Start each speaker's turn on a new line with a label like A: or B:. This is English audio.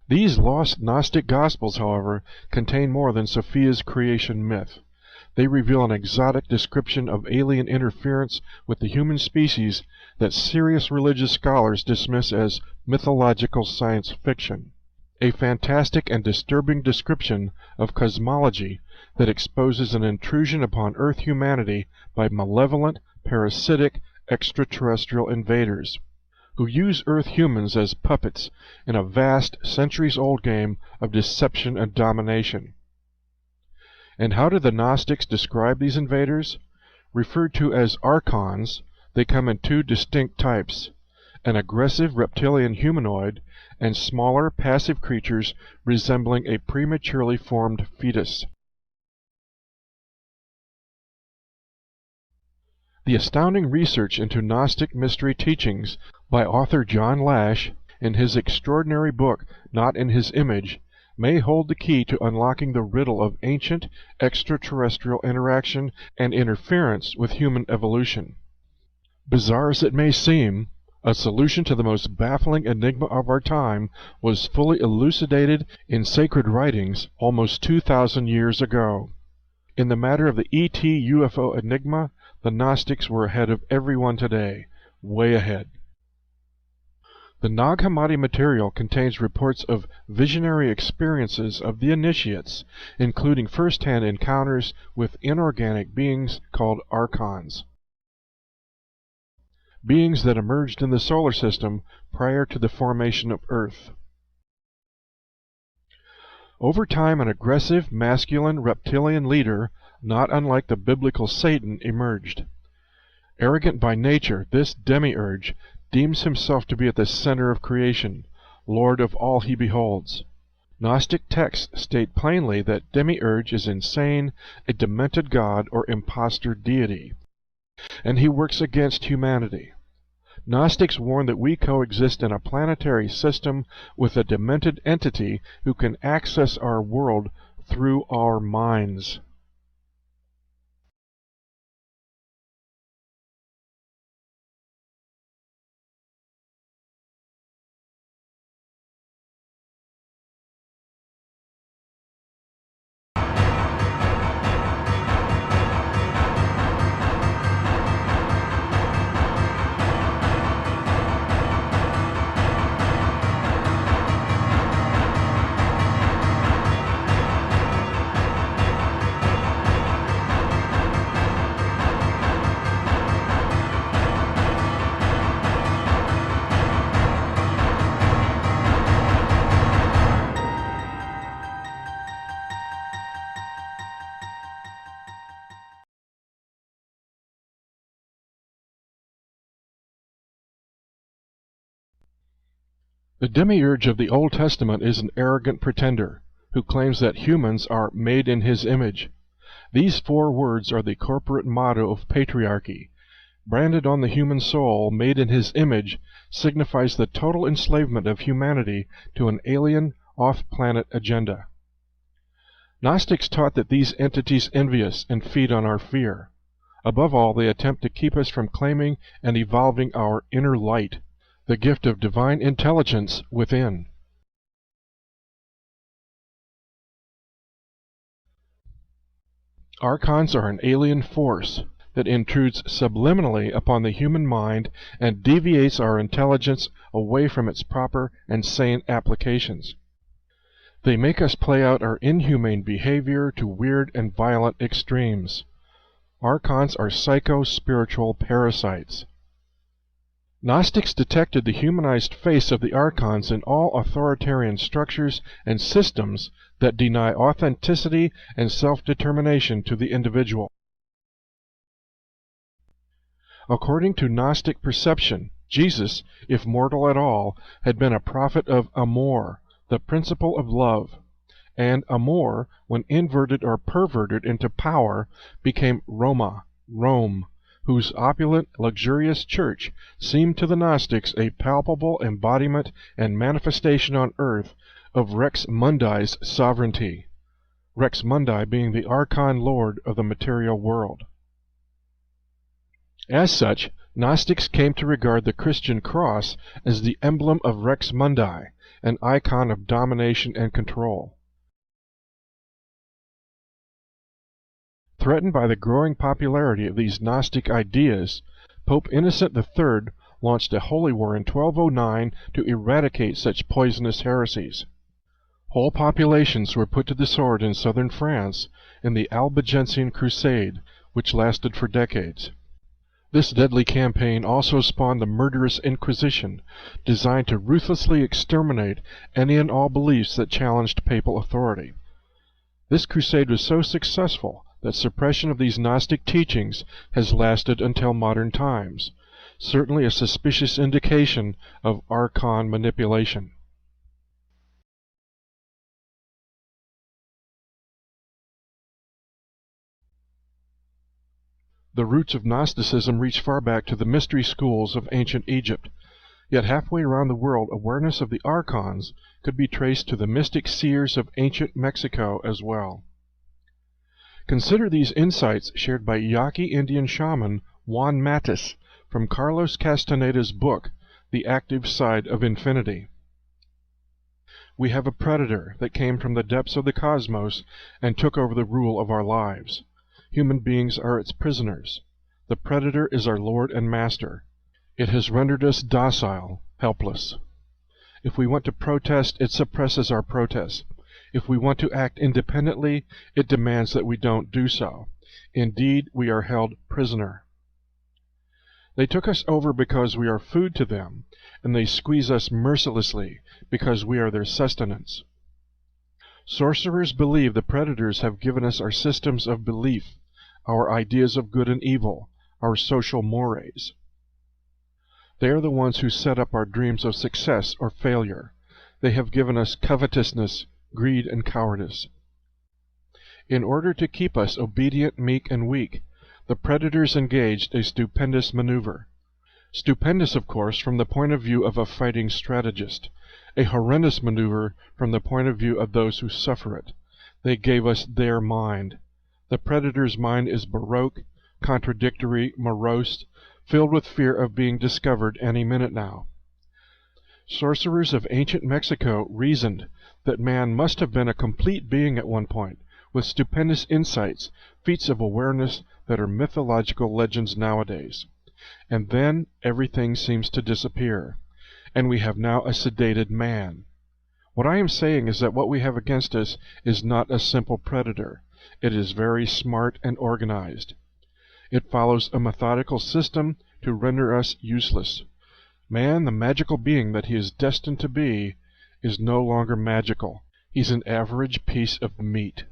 A: These lost Gnostic Gospels, however, contain more than Sophia's creation myth. They reveal an exotic description of alien interference with the human species that serious religious scholars dismiss as mythological science fiction. A fantastic and disturbing description of cosmology that exposes an intrusion upon Earth humanity by malevolent, parasitic, extraterrestrial invaders, who use Earth humans as puppets in a vast, centuries-old game of deception and domination. And how did the Gnostics describe these invaders? Referred to as Arcontes, they come in two distinct types: an aggressive reptilian humanoid and smaller, passive creatures resembling a prematurely formed fetus. The astounding research into Gnostic mystery teachings by author John Lash in his extraordinary book Not in His Image may hold the key to unlocking the riddle of ancient extraterrestrial interaction and interference with human evolution. Bizarre as it may seem, a solution to the most baffling enigma of our time was fully elucidated in sacred writings almost 2,000 years ago. In the matter of the ET UFO enigma, the Gnostics were ahead of everyone today, way ahead. The Nag Hammadi material contains reports of visionary experiences of the initiates, including first-hand encounters with inorganic beings called Arcontes, beings that emerged in the solar system prior to the formation of Earth. Over time, an aggressive, masculine, reptilian leader, not unlike the biblical Satan, emerged. Arrogant by nature, this demiurge deems himself to be at the center of creation, lord of all he beholds. Gnostic texts state plainly that demiurge is insane, a demented god or impostor deity, and he works against humanity. Gnostics warn that we coexist in a planetary system with a demented entity who can access our world through our minds. The demiurge of the Old Testament is an arrogant pretender who claims that humans are made in his image. These 4 words are the corporate motto of patriarchy. Branded on the human soul, made in his image, signifies the total enslavement of humanity to an alien, off-planet agenda. Gnostics taught that these entities envy us and feed on our fear. Above all, they attempt to keep us from claiming and evolving our inner light, the gift of divine intelligence within. Archons are an alien force that intrudes subliminally upon the human mind and deviates our intelligence away from its proper and sane applications. They make us play out our inhumane behavior to weird and violent extremes. Archons are psycho-spiritual parasites. Gnostics detected the humanized face of the Archons in all authoritarian structures and systems that deny authenticity and self-determination to the individual. According to Gnostic perception, Jesus, if mortal at all, had been a prophet of Amor, the principle of love, and Amor, when inverted or perverted into power, became Roma, Rome, whose opulent, luxurious church seemed to the Gnostics a palpable embodiment and manifestation on earth of Rex Mundi's sovereignty, Rex Mundi being the Archon Lord of the material world. As such, Gnostics came to regard the Christian cross as the emblem of Rex Mundi, an icon of domination and control. Threatened by the growing popularity of these Gnostic ideas, Pope Innocent III launched a holy war in 1209 to eradicate such poisonous heresies. Whole populations were put to the sword in southern France in the Albigensian Crusade, which lasted for decades. This deadly campaign also spawned the murderous Inquisition, designed to ruthlessly exterminate any and all beliefs that challenged papal authority. This crusade was so successful that suppression of these Gnostic teachings has lasted until modern times, certainly a suspicious indication of archon manipulation. The roots of Gnosticism reach far back to the mystery schools of ancient Egypt, yet halfway around the world awareness of the archons could be traced to the mystic seers of ancient Mexico as well. Consider these insights shared by Yaqui Indian shaman Juan Matus from Carlos Castaneda's book, The Active Side of Infinity. We have a predator that came from the depths of the cosmos and took over the rule of our lives. Human beings are its prisoners. The predator is our lord and master. It has rendered us docile, helpless. If we want to protest, it suppresses our protests. If we want to act independently, it demands that we don't do so. Indeed, we are held prisoner. They took us over because we are food to them, and they squeeze us mercilessly because we are their sustenance. Sorcerers believe the predators have given us our systems of belief, our ideas of good and evil, our social mores. They are the ones who set up our dreams of success or failure. They have given us covetousness, greed, and cowardice. In order to keep us obedient, meek, and weak, the predators engaged a stupendous maneuver. Stupendous, of course, from the point of view of a fighting strategist, a horrendous maneuver from the point of view of those who suffer it. They gave us their mind. The predator's mind is baroque, contradictory, morose, filled with fear of being discovered any minute now. Sorcerers of ancient Mexico reasoned that man must have been a complete being at one point, with stupendous insights, feats of awareness that are mythological legends nowadays. And then everything seems to disappear, and we have now a sedated man. What I am saying is that what we have against us is not a simple predator. It is very smart and organized. It follows a methodical system to render us useless. Man, the magical being that he is destined to be, is no longer magical. He's an average piece of meat.